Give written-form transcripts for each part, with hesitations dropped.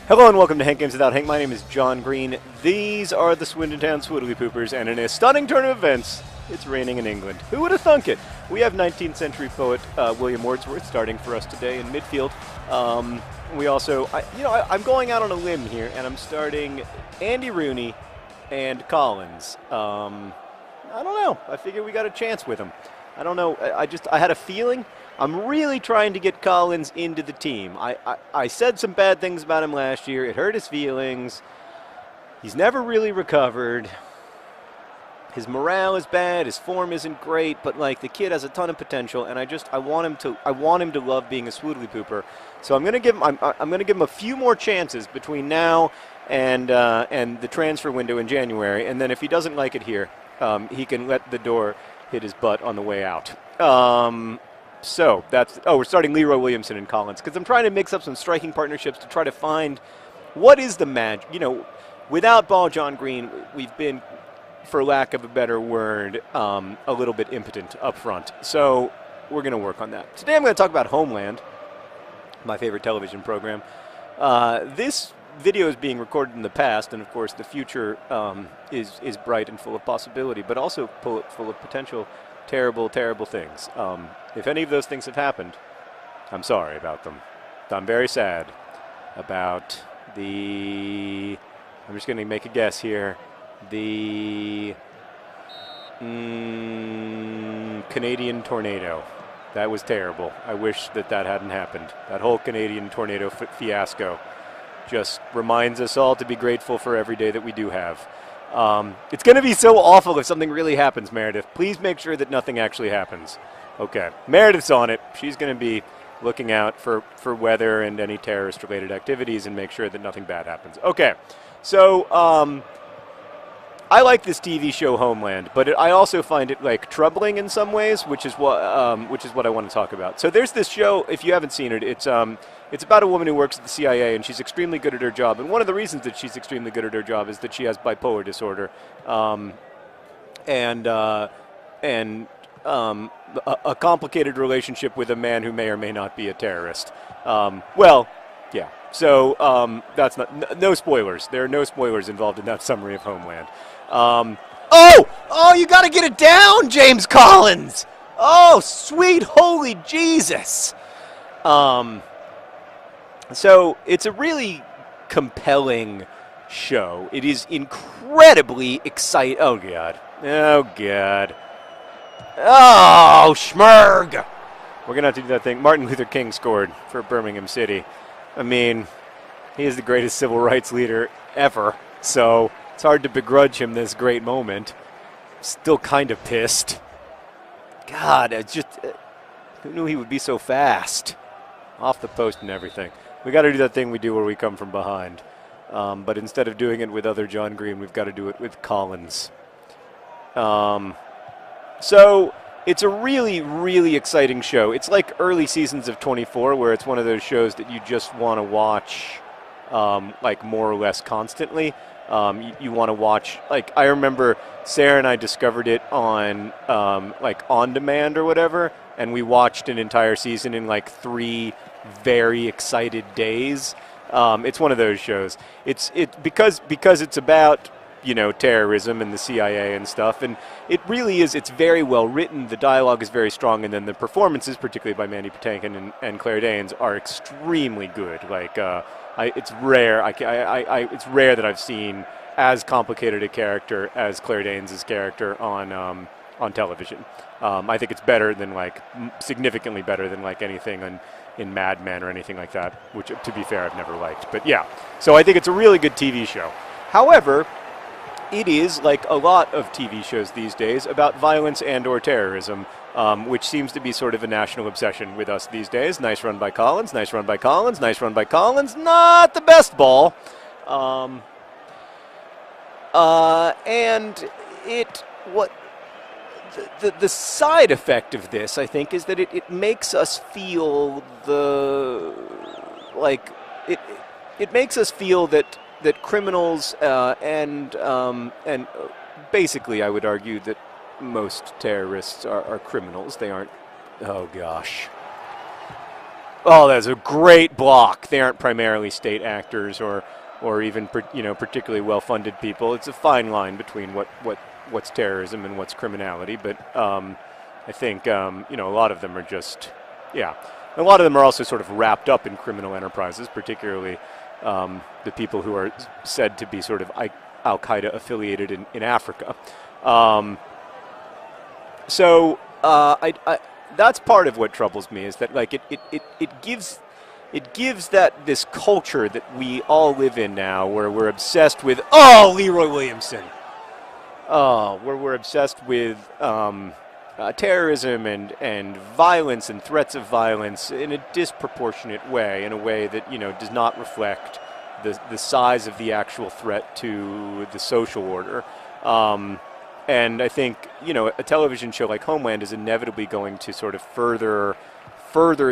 Hello and welcome to Hank Games Without Hank. My name is John Green. These are the Swindon Swoodilypoopers, and in a stunning turn of events, it's raining in England. Who would have thunk it? We have 19th century poet William Wordsworth starting for us today in midfield. We also, I'm going out on a limb here, and I'm starting Andy Rooney and Collins. I don't know. I figured we got a chance with him. I don't know. I had a feeling. I'm really trying to get Collins into the team. I said some bad things about him last year. It hurt his feelings. He's never really recovered. His morale is bad. His form isn't great. But like the kid has a ton of potential, and I want him to love being a Swoodilypooper. So I'm gonna give him a few more chances between now and the transfer window in January. And then if he doesn't like it here, he can let the door hit his butt on the way out. So we're starting Leroy Williamson and Collins because I'm trying to mix up some striking partnerships to try to find what is the magic. Without Ball John Green, we've been, for lack of a better word, a little bit impotent up front. So we're going to work on that. Today I'm going to talk about Homeland, my favorite television program. This video is being recorded in the past, and of course the future is bright and full of possibility, but also full of potential terrible, terrible things. If any of those things have happened, I'm sorry about them. I'm very sad about I'm just going to make a guess here, the Canadian tornado. That was terrible. I wish that hadn't happened. That whole Canadian tornado fiasco just reminds us all to be grateful for every day that we do have. It's going to be so awful if something really happens, Meredith. Please make sure that nothing actually happens. Okay, Meredith's on it. She's going to be looking out for weather and any terrorist-related activities and make sure that nothing bad happens. Okay, so I like this TV show Homeland, but I also find it troubling in some ways, which is what I want to talk about. So there's this show. If you haven't seen it, it's about a woman who works at the CIA, and she's extremely good at her job. And one of the reasons that she's extremely good at her job is that she has bipolar disorder, and a complicated relationship with a man who may or may not be a terrorist. Yeah. So that's no spoilers. There are no spoilers involved in that summary of Homeland. You got to get it down, James Collins. Oh, sweet holy Jesus. So it's a really compelling show. It is incredibly exciting. Oh, God. Oh, God. Oh, schmurg. We're going to have to do that thing. Martin Luther King scored for Birmingham City. I mean, he is the greatest civil rights leader ever, so it's hard to begrudge him this great moment. Still kind of pissed. God, who knew he would be so fast? Off the post and everything. We got to do that thing we do where we come from behind. But instead of doing it with other John Green, we've got to do it with Collins. So it's a really, really exciting show. It's like early seasons of 24, where it's one of those shows that you just want to watch more or less constantly. You want to watch, I remember Sarah and I discovered it on on demand or whatever, and we watched an entire season in 3 very excited days. It's one of those shows. Because it's about terrorism and the CIA and stuff, and it really is. It's very well written. The dialogue is very strong, and then the performances, particularly by Mandy Patinkin and Claire Danes, are extremely good. It's rare. It's rare that I've seen as complicated a character as Claire Danes' character on television. I think it's better than significantly better than anything in Mad Men or anything like that, which, to be fair, I've never liked. But yeah, so I think it's a really good TV show. However, it is, like a lot of TV shows these days, about violence and or terrorism, which seems to be sort of a national obsession with us these days. Nice run by Collins, nice run by Collins, nice run by Collins. Not the best ball. And the side effect of this, I think, is that it makes us feel it makes us feel that criminals and basically I would argue that most terrorists are criminals. They aren't. Oh gosh. Oh, that's a great block. They aren't primarily state actors or even particularly well-funded people. It's a fine line between what's terrorism and what's criminality. But I think a lot of them are just a lot of them are also sort of wrapped up in criminal enterprises, particularly the people who are said to be sort of Al Qaeda affiliated in Africa. So that's part of what troubles me, is that like it gives that this culture that we all live in now, where we're obsessed with Leroy Williamson, where we're obsessed with terrorism and violence and threats of violence in a disproportionate way, in a way that does not reflect the size of the actual threat to the social order. And I think, a television show like Homeland is inevitably going to sort of further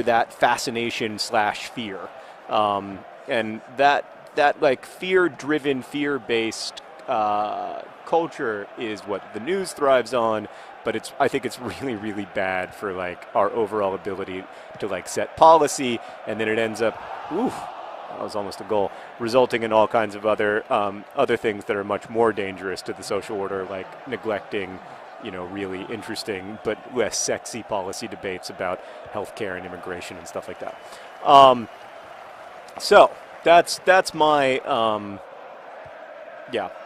that fascination / fear. And that like fear-driven, fear-based culture is what the news thrives on, but I think it's really, really bad for like our overall ability to like set policy, and then it ends up, that was almost a goal, resulting in all kinds of other things that are much more dangerous to the social order, like neglecting, really interesting but less sexy policy debates about healthcare and immigration and stuff like that. So that's my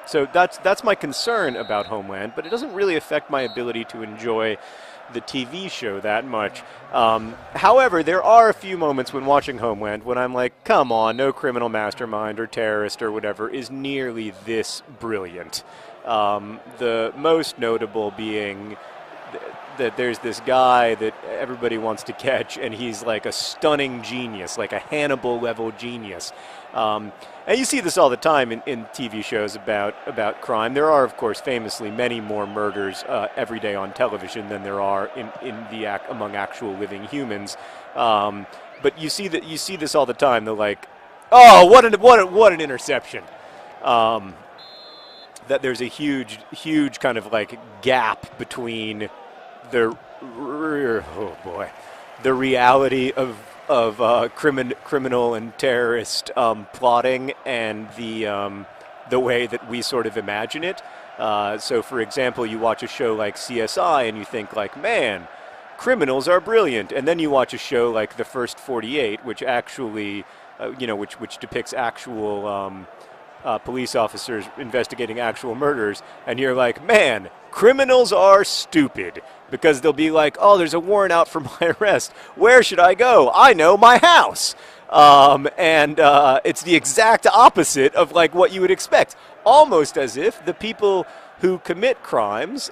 So that's my concern about Homeland, but it doesn't really affect my ability to enjoy the TV show that much. However, there are a few moments when watching Homeland when I'm like, come on, no criminal mastermind or terrorist or whatever is nearly this brilliant. The most notable being that there's this guy that everybody wants to catch, and he's like a stunning genius, like a Hannibal-level genius. And you see this all the time in TV shows about crime. There are, of course, famously many more murders every day on television than there are among actual living humans. But you see this all the time. They're like, oh, what an interception! That there's a huge kind of like gap between the reality of criminal and terrorist plotting and the way that we sort of imagine it. So, for example, you watch a show like CSI and you think like, man, criminals are brilliant, and then you watch a show like The First 48, which actually, which depicts actual police officers investigating actual murders, and you're like, man, criminals are stupid, because they'll be like, oh, there's a warrant out for my arrest. Where should I go? I know, my house. And it's the exact opposite of like what you would expect. Almost as if the people who commit crimes,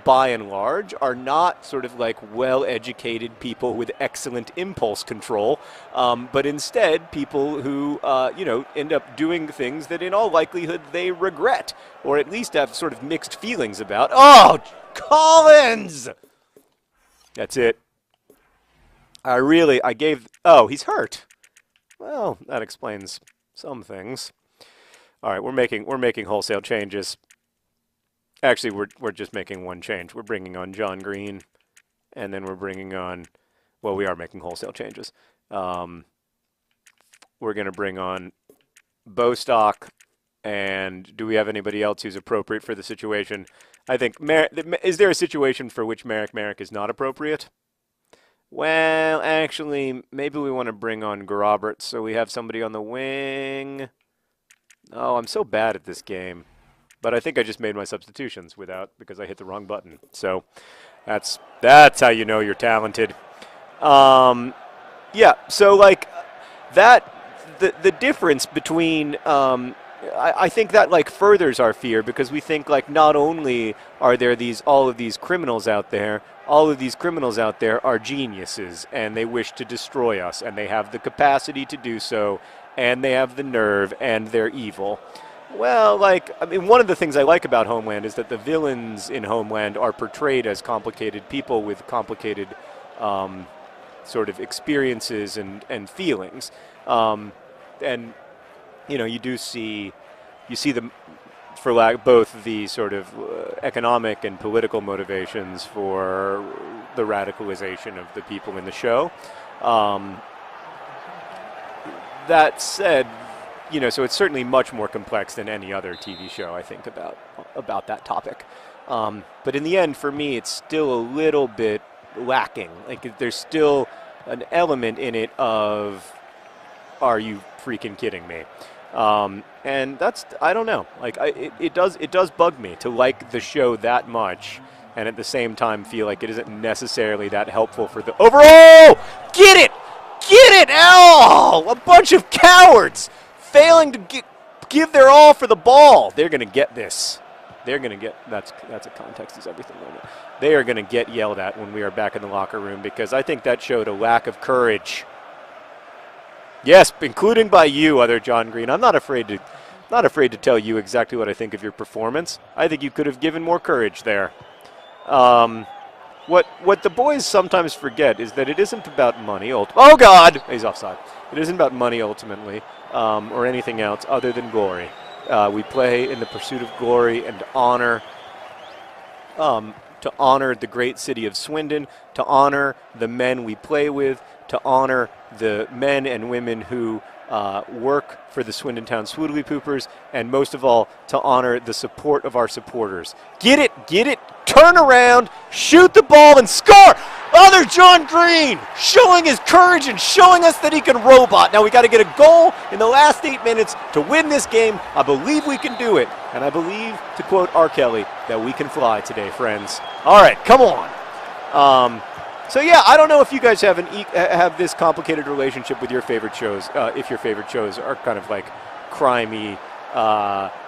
by and large, are not sort of like well-educated people with excellent impulse control, but instead people who, end up doing things that in all likelihood they regret, or at least have sort of mixed feelings about. Oh, Collins! That's it. He's hurt. Well, that explains some things. All right, we're making wholesale changes. Actually, we're just making one change. We're bringing on John Green, and then we're bringing on, well, we are making wholesale changes. We're going to bring on Bostock, and do we have anybody else who's appropriate for the situation? I think, is there a situation for which Merrick is not appropriate? Well, actually, maybe we want to bring on Grobert, so we have somebody on the wing. Oh, I'm so bad at this game. But I think I just made my substitutions because I hit the wrong button. So that's how you know you're talented. So like that, the difference between I think that like furthers our fear, because we think like not only are there all of these criminals out there, all of these criminals out there are geniuses and they wish to destroy us, and they have the capacity to do so, and they have the nerve, and they're evil. Well, one of the things I like about Homeland is that the villains in Homeland are portrayed as complicated people with complicated sort of experiences and feelings. And, you see them, for both the sort of economic and political motivations for the radicalization of the people in the show. that said, so it's certainly much more complex than any other TV show, I think, about that topic. But in the end, for me, it's still a little bit lacking. Like, there's still an element in it of, are you freaking kidding me? And that's, I don't know. Like, it does bug me to like the show that much, and at the same time feel like it isn't necessarily that helpful for the overall. Get it! Oh, a bunch of cowards failing to give their all for the ball. They're gonna get this. They're gonna get that's a context is everything moment. They are gonna get yelled at when we are back in the locker room, because I think that showed a lack of courage. Yes, including by you, other John Green. I'm not afraid to tell you exactly what I think of your performance. I think you could have given more courage there. What the boys sometimes forget is that it isn't about money. Oh God, he's offside. It isn't about money ultimately, or anything else other than glory. We play in the pursuit of glory and honor. To honor the great city of Swindon, to honor the men we play with, to honor the men and women who work for the Swindon Town Swoodilypoopers, and most of all, to honor the support of our supporters. Get it, turn around, shoot the ball, and score! Other John Green showing his courage and showing us that he can robot. Now we got to get a goal in the last 8 minutes to win this game. I believe we can do it, and I believe, to quote R. Kelly, that we can fly today, friends. All right, come on. So yeah, I don't know if you guys have this complicated relationship with your favorite shows. If your favorite shows are kind of like crimey,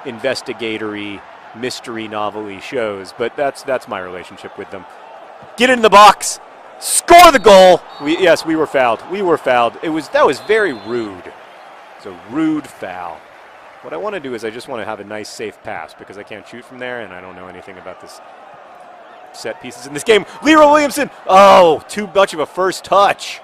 investigatory, mystery novel-y shows, but that's my relationship with them. Get in the box, score the goal. Yes, we were fouled. That was very rude. It's a rude foul. What I want to do is I just want to have a nice, safe pass, because I can't shoot from there, and I don't know anything about this set pieces in this game. Leroy Williamson. Oh, too much of a first touch.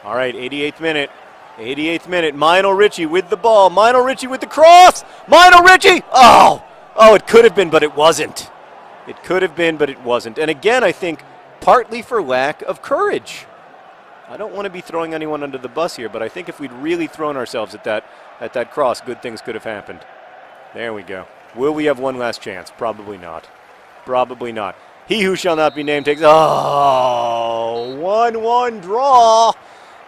All right, 88th minute. 88th minute. Lionel Richie with the ball. Lionel Richie with the cross. Lionel Richie. Oh, it could have been, but it wasn't. It could have been, but it wasn't. And again, I think partly for lack of courage. I don't want to be throwing anyone under the bus here, but I think if we'd really thrown ourselves at that cross, good things could have happened. There we go. Will we have one last chance? Probably not. Probably not. He who shall not be named takes... Oh, 1-1 draw.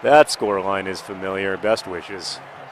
That scoreline is familiar. Best wishes.